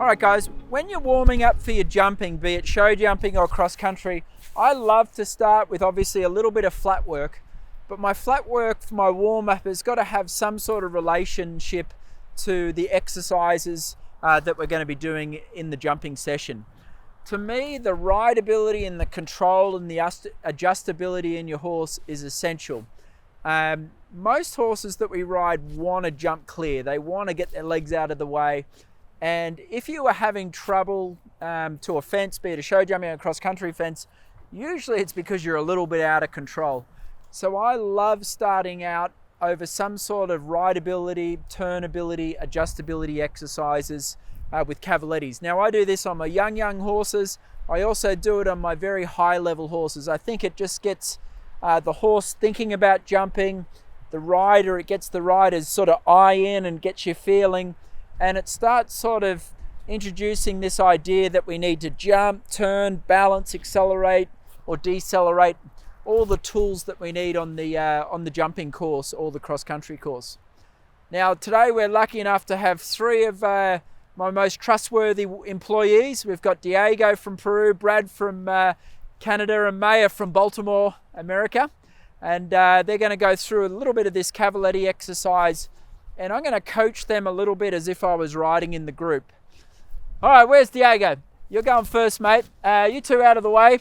All right, guys, when you're warming up for your jumping, be it show jumping or cross country, I love to start with obviously a little bit of flat work, but my flat work for my warm up has got to have some sort of relationship to the exercises that we're going to be doing in the jumping session. To me, the rideability and the control and the adjustability in your horse is essential. Most horses that we ride want to jump clear. They want to get their legs out of the way. And if you are having trouble to a fence, be it a show jumping or cross country fence, usually it's because you're a little bit out of control. So I love starting out over some sort of rideability, turnability, adjustability exercises with Cavalettis. Now I do this on my young horses. I also do it on my very high level horses. I think it just gets the horse thinking about jumping, it gets the rider's sort of eye in and gets you feeling. And it starts sort of introducing this idea that we need to jump, turn, balance, accelerate or decelerate, all the tools that we need on the jumping course or the cross-country course. Now today we're lucky enough to have three of my most trustworthy employees. We've got Diego from Peru, Brad from Canada and Maya from Baltimore, America. And they're going to go through a little bit of this Cavaletti exercise, and I'm going to coach them a little bit as if I was riding in the group. All right, where's Diego? You're going first, mate. You two out of the way.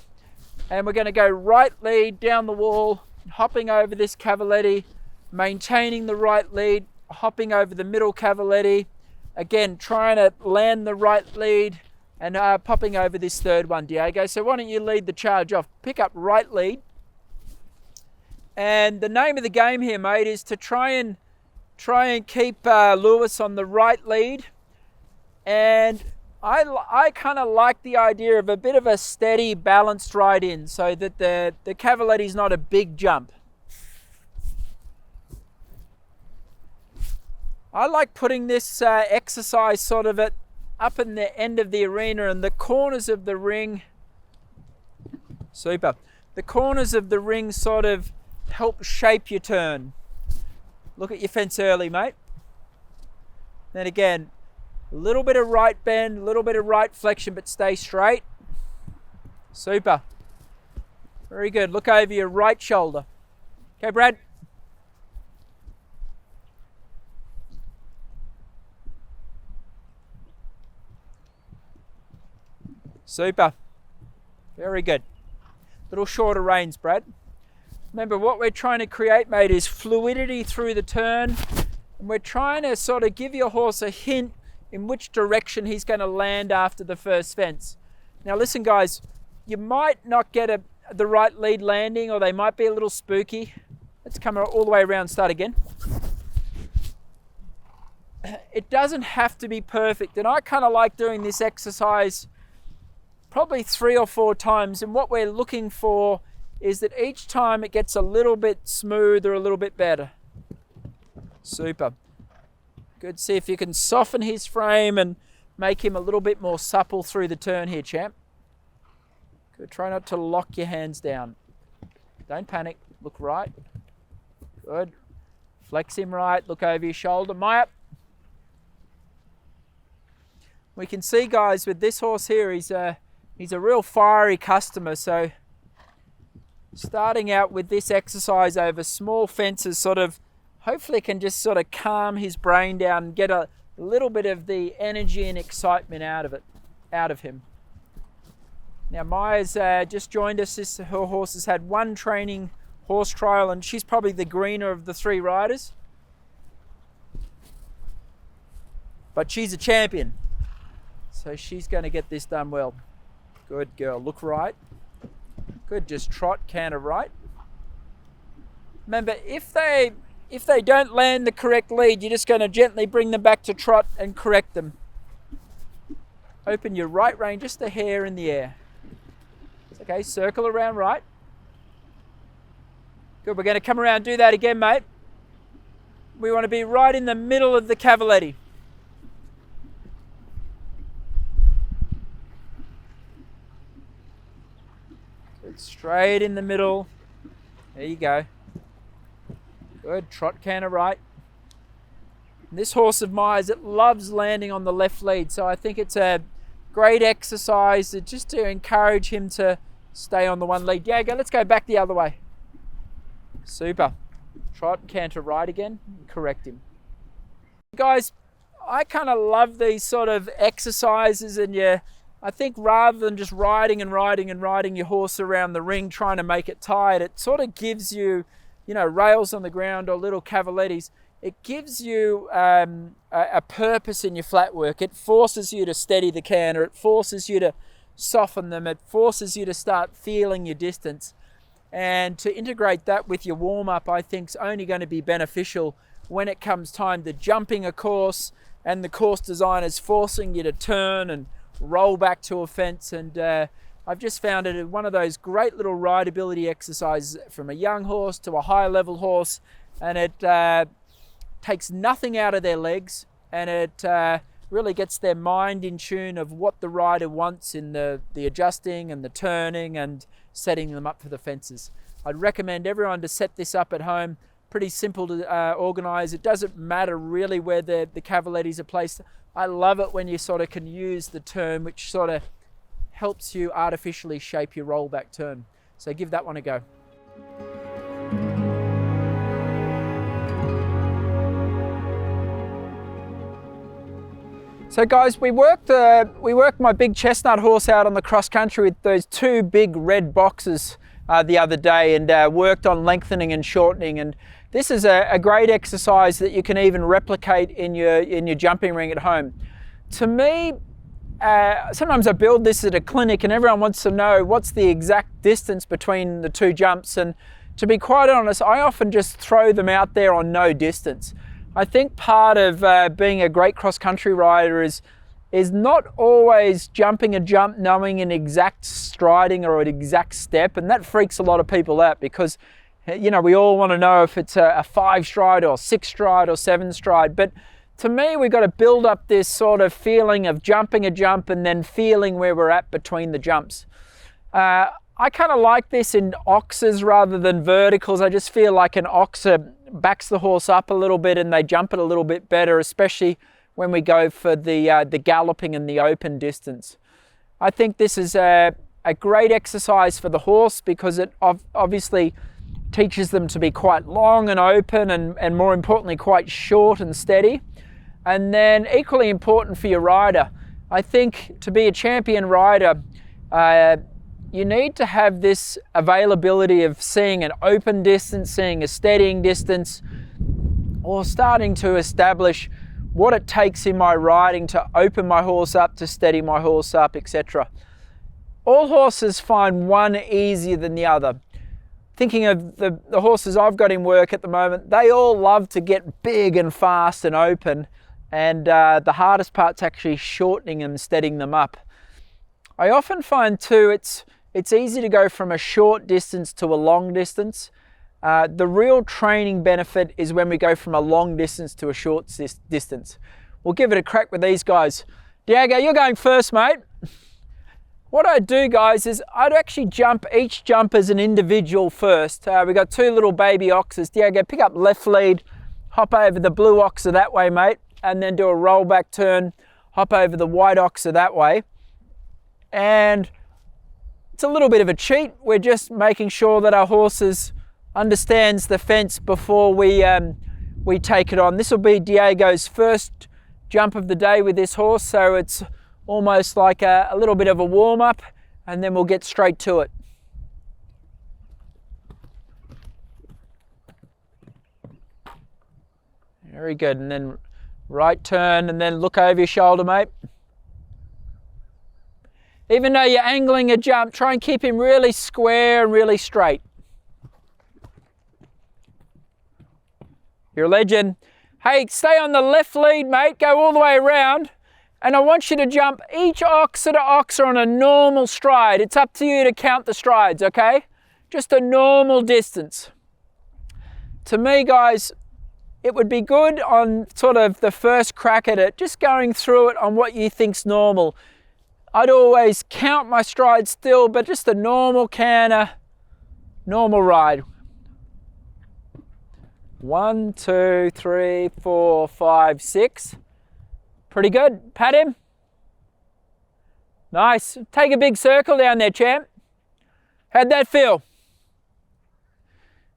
And we're going to go right lead down the wall, hopping over this Cavaletti, maintaining the right lead, hopping over the middle Cavaletti. Again, trying to land the right lead and popping over this third one, Diego. So why don't you lead the charge off? Pick up right lead. And the name of the game here, mate, is to try and keep Lewis on the right lead. And I kind of like the idea of a bit of a steady, balanced ride in so that the Cavaletti's not a big jump. I like putting this exercise sort of up in the end of the arena and the corners of the ring. Super. The corners of the ring sort of help shape your turn. Look at your fence early, mate. Then again, a little bit of right bend, a little bit of right flexion, but stay straight. Super. Very good. Look over your right shoulder. Okay, Brad. Super. Very good. Little shorter reins, Brad. Remember, what we're trying to create, mate, is fluidity through the turn. And we're trying to sort of give your horse a hint in which direction he's going to land after the first fence. Now listen, guys, you might not get the right lead landing, or they might be a little spooky. Let's come all the way around, start again. It doesn't have to be perfect. And I kind of like doing this exercise probably 3 or 4 times. And what we're looking for is that each time it gets a little bit smoother, a little bit better. Super. Good. See if you can soften his frame and make him a little bit more supple through the turn here, champ. Good. Try not to lock your hands down. Don't panic. Look right. Good. Flex him right. Look over your shoulder. Maya. We can see, guys, with this horse here, he's a real fiery customer. So starting out with this exercise over small fences sort of hopefully can just sort of calm his brain down and get a little bit of the energy and excitement out of him. Now Maya's just joined us. Her horse has had one training horse trial and she's probably the greener of the 3 riders. But she's a champion. So she's going to get this done well. Good girl. Look right. Good. Just trot, canter right. Remember, if they don't land the correct lead, you're just going to gently bring them back to trot and correct them. Open your right rein just a hair in the air. Okay, circle around right. Good, we're going to come around and do that again, mate. We want to be right in the middle of the Cavaletti. Good, straight in the middle. There you go. Good, trot canter right. This horse of mine, it loves landing on the left lead, so I think it's a great exercise just to encourage him to stay on the one lead. Diego, let's go back the other way. Super. Trot and canter right again, and correct him. Guys, I kind of love these sort of exercises, and I think rather than just riding your horse around the ring trying to make it tired, it sort of gives you, rails on the ground or little Cavalettis. It gives you a purpose in your flat work. It forces you to steady the canter. It forces you to soften them. It forces you to start feeling your distance. And to integrate that with your warm-up, I think is only going to be beneficial when it comes time to jumping a course and the course design is forcing you to turn and roll back to a fence. And I've just found it one of those great little rideability exercises from a young horse to a high level horse. And it takes nothing out of their legs, and it really gets their mind in tune of what the rider wants in the adjusting and the turning and setting them up for the fences. I'd recommend everyone to set this up at home. Pretty simple to organize. It doesn't matter really where the Cavalettis are placed. I love it when you sort of can use the turn, which sort of helps you artificially shape your rollback turn. So give that one a go. So guys, we worked my big chestnut horse out on the cross country with those two big red boxes the other day, and worked on lengthening and shortening. And this is a great exercise that you can even replicate in your jumping ring at home. To me, sometimes I build this at a clinic and everyone wants to know what's the exact distance between the two jumps. And to be quite honest, I often just throw them out there on no distance. I think part of being a great cross-country rider is not always jumping a jump knowing an exact striding or an exact step, and that freaks a lot of people out because, we all want to know if it's a 5 stride or 6 stride or 7 stride. But to me, we've got to build up this sort of feeling of jumping a jump and then feeling where we're at between the jumps. I kind of like this in oxes rather than verticals. I just feel like an oxer backs the horse up a little bit and they jump it a little bit better, especially when we go for the galloping and the open distance. I think this is a great exercise for the horse because it obviously teaches them to be quite long and open and more importantly quite short and steady. And then equally important for your rider, I think to be a champion rider, you need to have this availability of seeing an open distance, seeing a steadying distance, or starting to establish what it takes in my riding to open my horse up, to steady my horse up, etc. All horses find one easier than the other. Thinking of the horses I've got in work at the moment, they all love to get big and fast and open, and the hardest part's actually shortening and steadying them up. I often find too it's easy to go from a short distance to a long distance. The real training benefit is when we go from a long distance to a short distance. We'll give it a crack with these guys. Diego, you're going first, mate. What I'd do, guys, is I'd actually jump each jump as an individual first. We've got two little baby oxers. Diego, pick up left lead, hop over the blue oxer that way, mate, and then do a rollback turn, hop over the white oxer that way. And it's a little bit of a cheat. We're just making sure that our horses understands the fence before we take it on. This will be Diego's first jump of the day with this horse, so it's almost like a little bit of a warm-up, and then we'll get straight to it. Very good, and then right turn, and then look over your shoulder, mate. Even though you're angling a jump, try and keep him really square and really straight. You're a legend. Hey, stay on the left lead, mate. Go all the way around. And I want you to jump each oxer to oxer on a normal stride. It's up to you to count the strides, okay? Just a normal distance. To me, guys, it would be good on sort of the first crack at it, just going through it on what you think's normal. I'd always count my strides still, but just a normal canter, normal ride. 1, 2, 3, 4, 5, 6. Pretty good. Pat him. Nice. Take a big circle down there, champ. How'd that feel?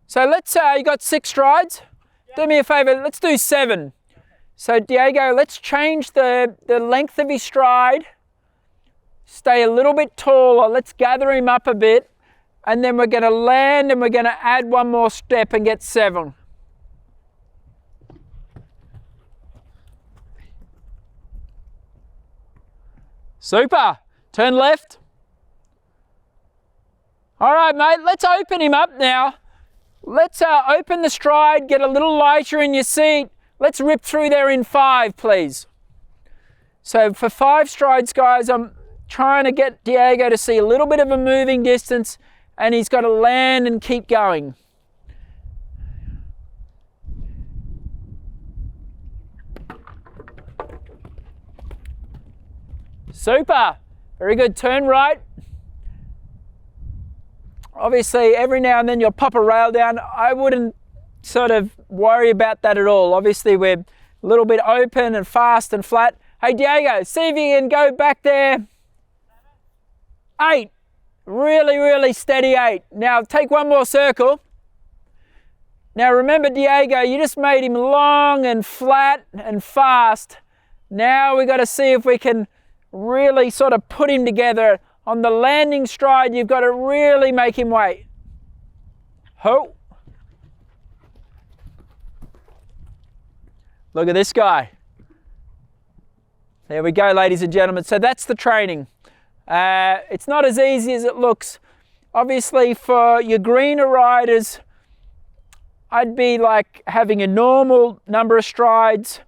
So let's, you got 6 strides? Yep. Do me a favor, let's do 7. So Diego, let's change the length of his stride. Stay a little bit taller. Let's gather him up a bit. And then we're going to land and we're going to add one more step and get 7. Super. Turn left. All right, mate, let's open him up now. Let's open the stride, get a little lighter in your seat. Let's rip through there in 5, please. So for 5 strides, guys, I'm trying to get Diego to see a little bit of a moving distance, and he's got to land and keep going. Super. Very good. Turn right. Obviously, every now and then you'll pop a rail down. I wouldn't sort of worry about that at all. Obviously, we're a little bit open and fast and flat. Hey, Diego, see if you can go back there. 8. Really, really steady 8. Now, take one more circle. Now, remember, Diego, you just made him long and flat and fast. Now, we've got to see if we can really sort of put him together. On the landing stride, you've got to really make him wait. Ho. Look at this guy. There we go, ladies and gentlemen. So that's the training. It's not as easy as it looks. Obviously, for your greener riders, I'd be like having a normal number of strides,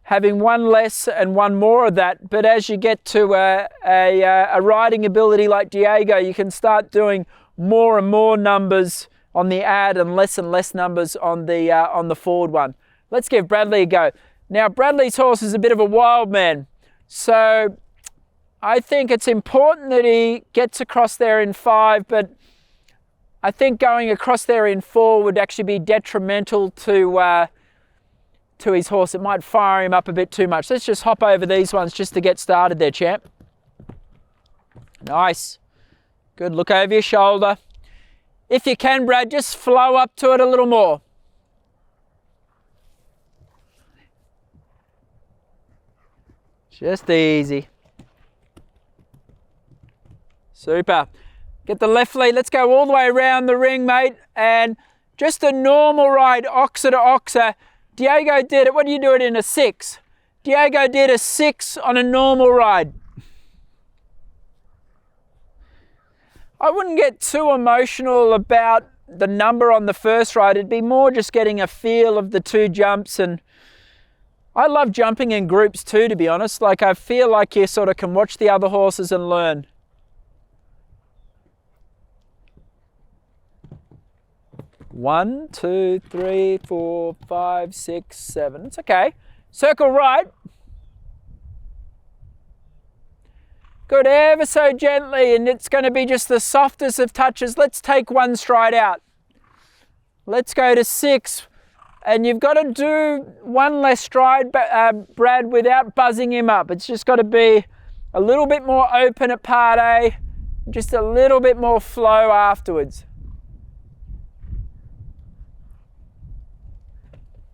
having one less and one more of that. But as you get to a riding ability like Diego, you can start doing more and more numbers on the ad and less numbers on the forward one. Let's give Bradley a go. Now, Bradley's horse is a bit of a wild man. So I think it's important that he gets across there in 5, but I think going across there in 4 would actually be detrimental to his horse. It might fire him up a bit too much. Let's just hop over these ones just to get started there, champ. Nice. Good. Look over your shoulder. If you can, Brad, just flow up to it a little more. Just easy. Super. Get the left lead. Let's go all the way around the ring, mate. And just a normal ride, oxer to oxer. Diego did it. What do you do it in a 6? Diego did a 6 on a normal ride. I wouldn't get too emotional about the number on the first ride. It'd be more just getting a feel of the 2 jumps. And I love jumping in groups too, to be honest. Like, I feel like you sort of can watch the other horses and learn. One, 2, 3, 4, 5, 6, 7. It's okay. Circle right. Good, ever so gently, and it's going to be just the softest of touches. Let's take one stride out. Let's go to 6. And you've got to do one less stride, Brad, without buzzing him up. It's just got to be a little bit more open at part A, just a little bit more flow afterwards.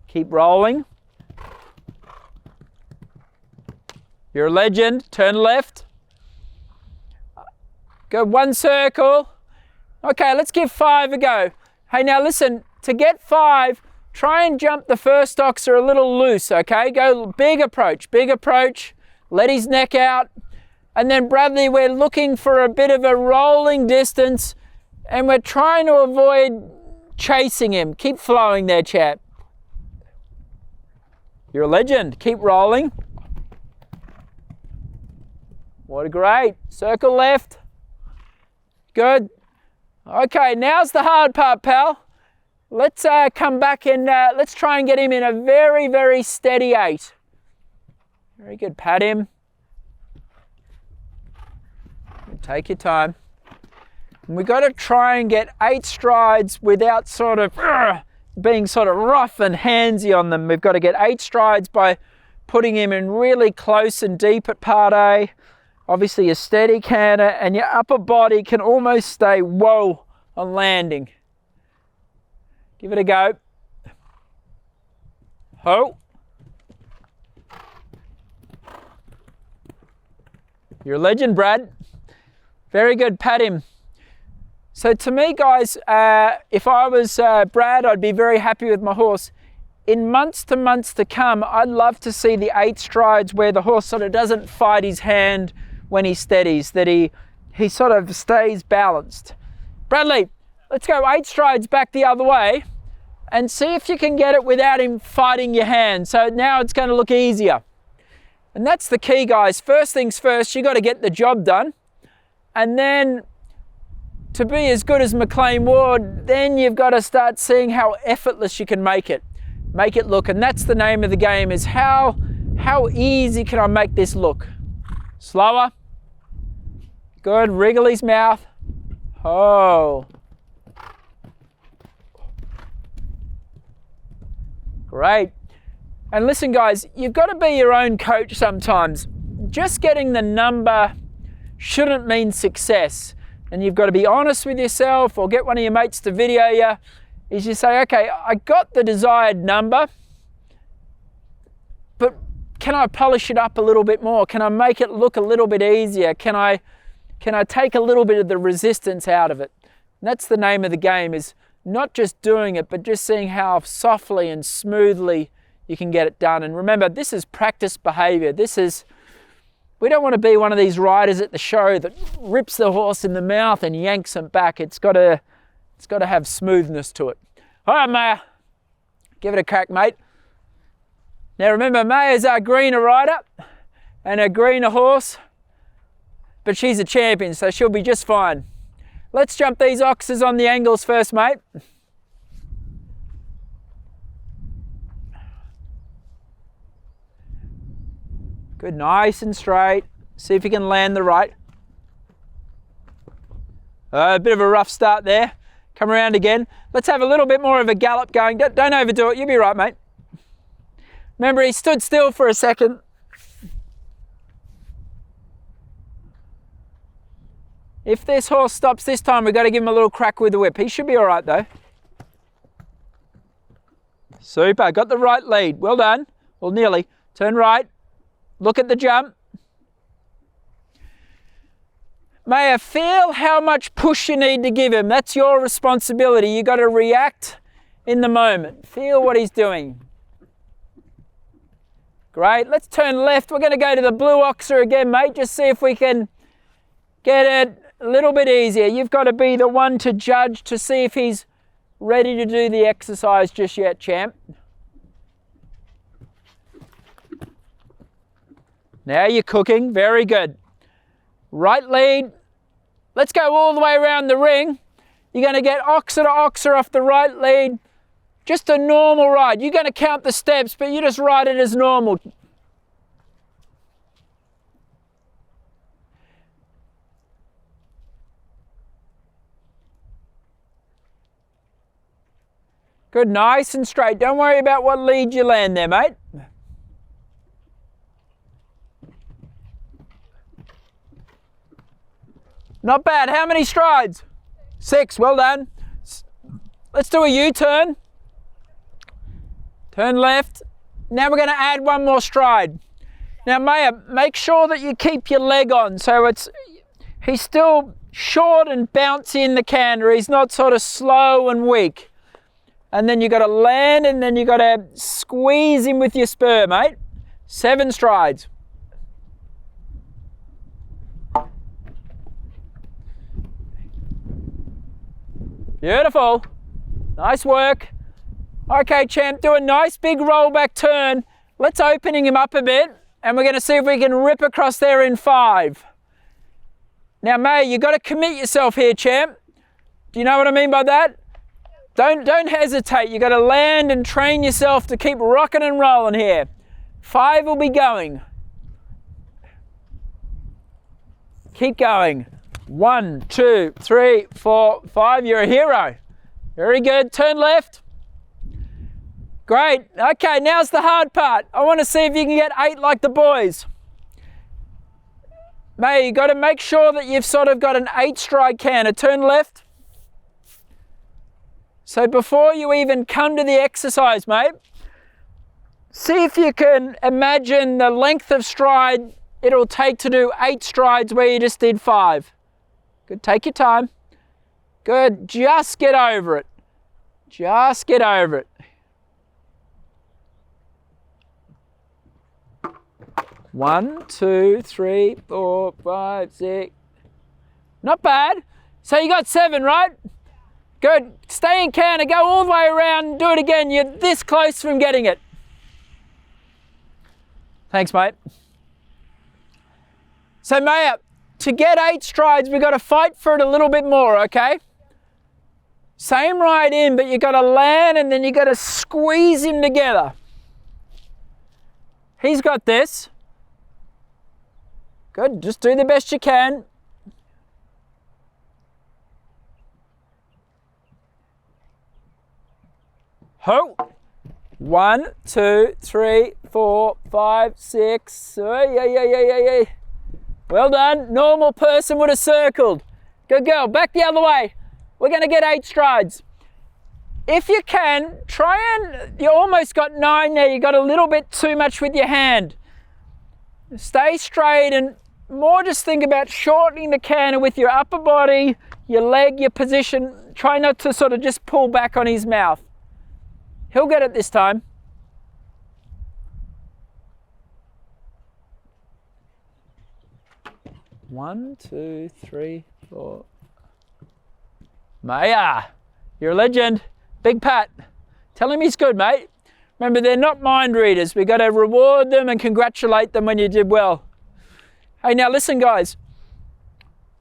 Keep rolling. You're a legend. Turn left. Go one circle. Okay, let's give 5 a go. Hey, now listen, to get 5, try and jump the first oxer a little loose, okay? Go big approach. Let his neck out. And then Bradley, we're looking for a bit of a rolling distance, and we're trying to avoid chasing him. Keep flowing there, chap. You're a legend. Keep rolling. What a great. Circle left. Good. Okay, now's the hard part, pal. Let's come back and let's try and get him in a very, very steady 8. Very good. Pat him. Take your time. And we've got to try and get 8 strides without sort of being sort of rough and handsy on them. We've got to get 8 strides by putting him in really close and deep at part A. Obviously a steady canter, and your upper body can almost stay whoa on landing. Give it a go. Ho. You're a legend, Brad. Very good, pat him. So to me, guys, if I was Brad, I'd be very happy with my horse. In months to come, I'd love to see the 8 strides where the horse sort of doesn't fight his hand when he steadies, that he sort of stays balanced. Bradley, let's go 8 strides back the other way and see if you can get it without him fighting your hand. So now it's going to look easier. And that's the key, guys. First things first, you got to get the job done. And then to be as good as McLean Ward, then you've got to start seeing how effortless you can make it look. And that's the name of the game, is how easy can I make this look? Slower. Good, wriggle his mouth. Oh. Great. And listen, guys, you've got to be your own coach sometimes. Just getting the number shouldn't mean success. And you've got to be honest with yourself, or get one of your mates to video you, is you say, okay, I got the desired number, but can I polish it up a little bit more? Can I make it look a little bit easier? Can I take a little bit of the resistance out of it? And that's the name of the game, is not just doing it, but just seeing how softly and smoothly you can get it done. And remember, this is practice behavior. We don't want to be one of these riders at the show that rips the horse in the mouth and yanks him back. It's got to have smoothness to it. All right, Maya, give it a crack, mate. Now remember, Maya's our greener rider and a greener horse, but she's a champion, so she'll be just fine. Let's jump these oxes on the angles first, mate. Good, nice and straight. See if you can land the right. A bit of a rough start there. Come around again. Let's have a little bit more of a gallop going. Don't overdo it, you'll be right, mate. Remember, he stood still for a second. If this horse stops this time, we've got to give him a little crack with the whip. He should be all right, though. Super, got the right lead. Well done. Well, nearly. Turn right. Look at the jump. Maya, feel how much push you need to give him. That's your responsibility. You've got to react in the moment. Feel what he's doing. Great. Let's turn left. We're going to go to the blue oxer again, mate. Just see if we can get it a little bit easier. You've got to be the one to judge to see if he's ready to do the exercise just yet, champ. Now you're cooking. Very good. Right lead. Let's go all the way around the ring. You're going to get oxer to oxer off the right lead. Just a normal ride. You're going to count the steps, but you just ride it as normal. Good, nice and straight. Don't worry about what lead you land there, mate. Not bad. How many strides? 6. Well done. Let's do a U-turn. Turn left. Now we're going to add one more stride. Now, Maya, make sure that you keep your leg on. So he's still short and bouncy in the canter. He's not sort of slow and weak. And then you got to land, and then you got to squeeze him with your spur, mate. 7 strides. Beautiful. Nice work. Okay, champ, do a nice big rollback turn. Let's opening him up a bit, and we're going to see if we can rip across there in 5. Now, May, you've got to commit yourself here, champ. Do you know what I mean by that? Don't hesitate. You've got to land and train yourself to keep rocking and rolling here. 5 will be going. Keep going. 1, 2, 3, 4, 5. You're a hero. Very good. Turn left. Great. Okay, now's the hard part. I want to see if you can get 8 like the boys. Mate, you got to make sure that you've sort of got an 8 stride canter. Turn left. So before you even come to the exercise, mate, see if you can imagine the length of stride it'll take to do 8 strides where you just did 5. Good, take your time. Good, just get over it. Just get over it. 1, 2, 3, 4, 5, 6. Not bad. So you got 7, right? Good. Stay in canter, go all the way around and do it again. You're this close from getting it. Thanks, mate. So, Maya, to get 8 strides, we've got to fight for it a little bit more, okay? Same ride in, but you've got to land and then you've got to squeeze him together. He's got this. Good, just do the best you can. Ho! 1, 2, 3, 4, 5, 6. Yeah. Well done. Normal person would have circled. Good girl. Back the other way. We're going to get 8 strides. If you can, try and, you almost got 9 there. You got a little bit too much with your hand. Stay straight and more just think about shortening the canter with your upper body, your leg, your position. Try not to sort of just pull back on his mouth. He'll get it this time. One, 2, 3, 4. Maya, you're a legend. Big pat. Tell him he's good, mate. Remember, they're not mind readers. We've got to reward them and congratulate them when you did well. Hey, now listen, guys.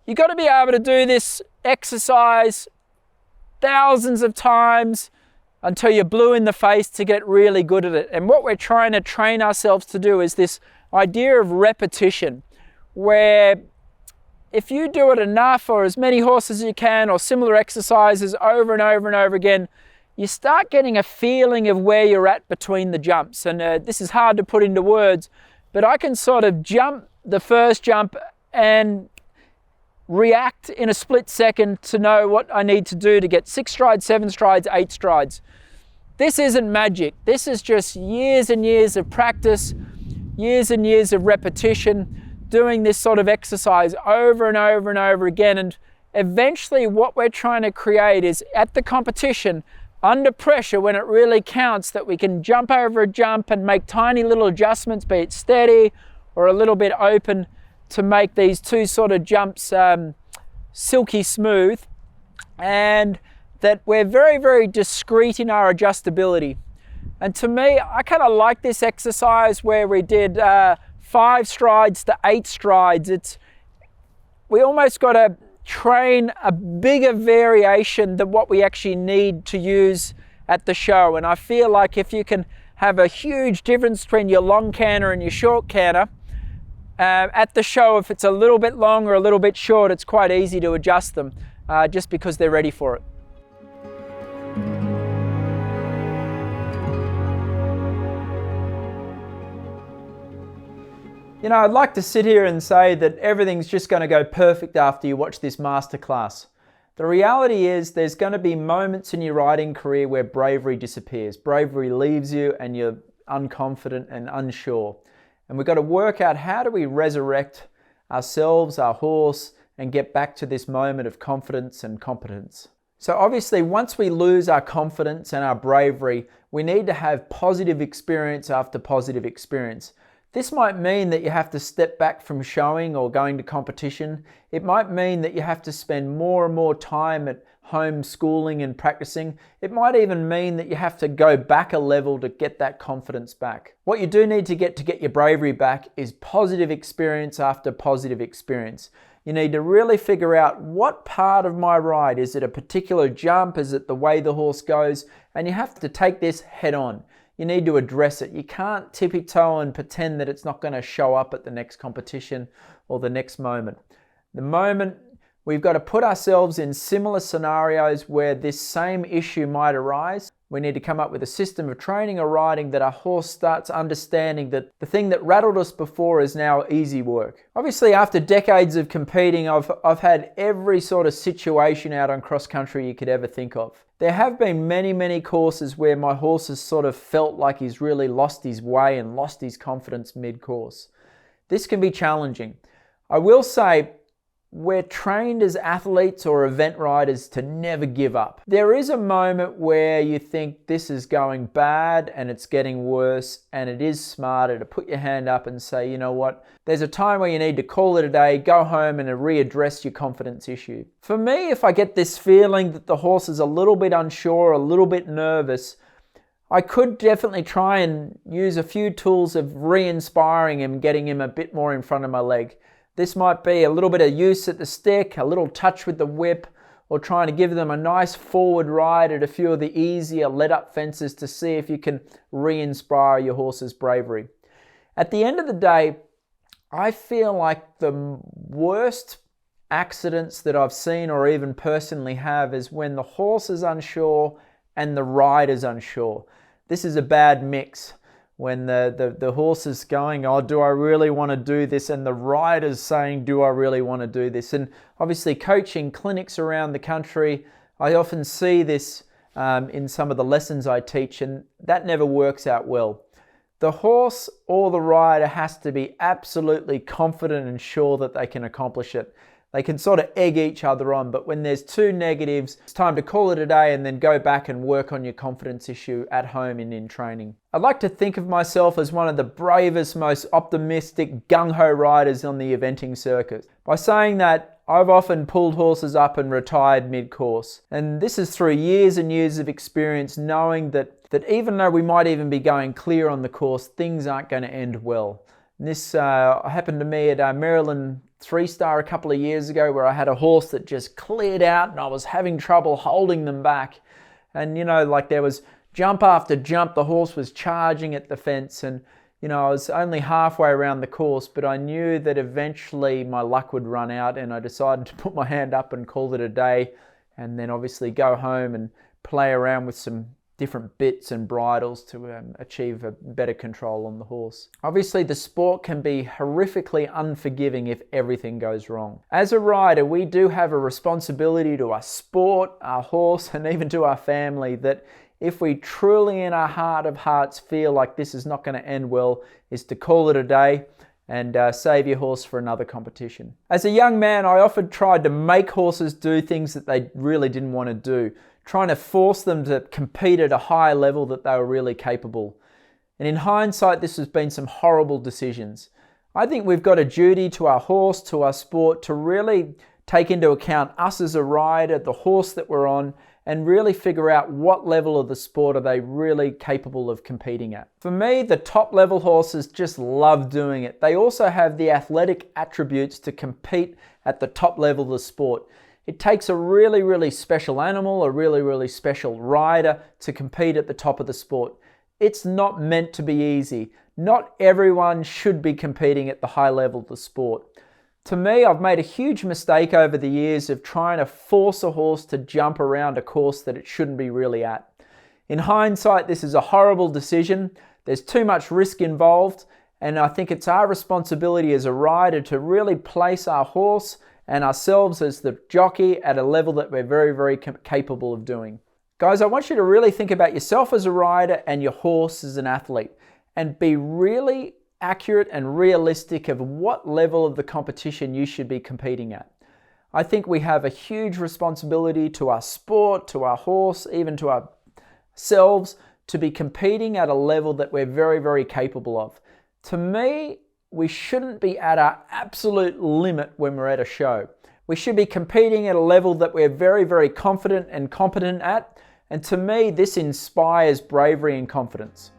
You've got to be able to do this exercise thousands of times until you're blue in the face to get really good at it. And what we're trying to train ourselves to do is this idea of repetition, where if you do it enough or as many horses as you can or similar exercises over and over and over again, you start getting a feeling of where you're at between the jumps. And this is hard to put into words, but I can sort of jump the first jump and react in a split second to know what I need to do to get 6 strides, 7 strides, 8 strides. This isn't magic. This is just years and years of practice, years and years of repetition, doing this sort of exercise over and over and over again. And eventually what we're trying to create is at the competition, under pressure, when it really counts, that we can jump over a jump and make tiny little adjustments, be it steady or a little bit open, to make these 2 sort of jumps silky smooth, and that we're very, very discreet in our adjustability. And to me, I kind of like this exercise where we did 5 strides to 8 strides. We almost got to train a bigger variation than what we actually need to use at the show. And I feel like if you can have a huge difference between your long canter and your short canter, at the show, if it's a little bit long or a little bit short, it's quite easy to adjust them just because they're ready for it. You know, I'd like to sit here and say that everything's just going to go perfect after you watch this masterclass. The reality is there's going to be moments in your riding career where bravery disappears. Bravery leaves you and you're unconfident and unsure. And we've got to work out, how do we resurrect ourselves, our horse, and get back to this moment of confidence and competence. So obviously, once we lose our confidence and our bravery, we need to have positive experience after positive experience. This might mean that you have to step back from showing or going to competition. It might mean that you have to spend more and more time at home schooling and practicing. It might even mean that you have to go back a level to get that confidence back. What you do need to get your bravery back is positive experience after positive experience. You need to really figure out, what part of my ride, is it a particular jump, is it the way the horse goes, and you have to take this head on. You need to address it. You can't tippy-toe and pretend that it's not going to show up at the next competition or the next moment. The moment We've got to put ourselves in similar scenarios where this same issue might arise. We need to come up with a system of training or riding that our horse starts understanding that the thing that rattled us before is now easy work. Obviously, after decades of competing, I've had every sort of situation out on cross country you could ever think of. There have been many courses where my horse has sort of felt like he's really lost his way and lost his confidence mid-course. This can be challenging. I will say, we're trained as athletes or event riders to never give up. There is a moment where you think this is going bad and it's getting worse, and it is smarter to put your hand up and say, you know what, there's a time where you need to call it a day, go home and readdress your confidence issue. For me, if I get this feeling that the horse is a little bit unsure, a little bit nervous, I could definitely try and use a few tools of re-inspiring him, getting him a bit more in front of my leg. This might be a little bit of use at the stick, a little touch with the whip, or trying to give them a nice forward ride at a few of the easier let-up fences to see if you can re-inspire your horse's bravery. At the end of the day, I feel like the worst accidents that I've seen or even personally have is when the horse is unsure and the rider's unsure. This is a bad mix. When the horse is going, oh, do I really want to do this? And the rider's saying, do I really want to do this? And obviously coaching clinics around the country, I often see this in some of the lessons I teach, and that never works out well. The horse or the rider has to be absolutely confident and sure that they can accomplish it. They can sort of egg each other on, but when there's two negatives, it's time to call it a day and then go back and work on your confidence issue at home and in training. I'd like to think of myself as one of the bravest, most optimistic, gung-ho riders on the eventing circuit. By saying that, I've often pulled horses up and retired mid-course. And this is through years and years of experience knowing that even though we might even be going clear on the course, things aren't going to end well. And this happened to me at Maryland 3-star a couple of years ago, where I had a horse that just cleared out and I was having trouble holding them back. And you know, like there was jump after jump, the horse was charging at the fence, and you know, I was only halfway around the course, but I knew that eventually my luck would run out, and I decided to put my hand up and call it a day, and then obviously go home and play around with some different bits and bridles to achieve a better control on the horse. Obviously, the sport can be horrifically unforgiving if everything goes wrong. As a rider, we do have a responsibility to our sport, our horse, and even to our family, that if we truly in our heart of hearts feel like this is not going to end well, is to call it a day and save your horse for another competition. As a young man, I often tried to make horses do things that they really didn't want to do, trying to force them to compete at a higher level that they were really capable. And in hindsight, this has been some horrible decisions. I think we've got a duty to our horse, to our sport, to really take into account us as a rider, the horse that we're on, and really figure out what level of the sport are they really capable of competing at. For me, the top level horses just love doing it. They also have the athletic attributes to compete at the top level of the sport. It takes a really special animal, a really special rider to compete at the top of the sport. It's not meant to be easy. Not everyone should be competing at the high level of the sport. To me, I've made a huge mistake over the years of trying to force a horse to jump around a course that it shouldn't be really at. In hindsight, this is a horrible decision. There's too much risk involved, and I think it's our responsibility as a rider to really place our horse and ourselves as the jockey at a level that we're very capable of doing. Guys, I want you to really think about yourself as a rider and your horse as an athlete, and be really accurate and realistic of what level of the competition you should be competing at. I think we have a huge responsibility to our sport, to our horse, even to ourselves, to be competing at a level that we're very capable of. To me, we shouldn't be at our absolute limit when we're at a show. We should be competing at a level that we're very confident and competent at. And to me, this inspires bravery and confidence.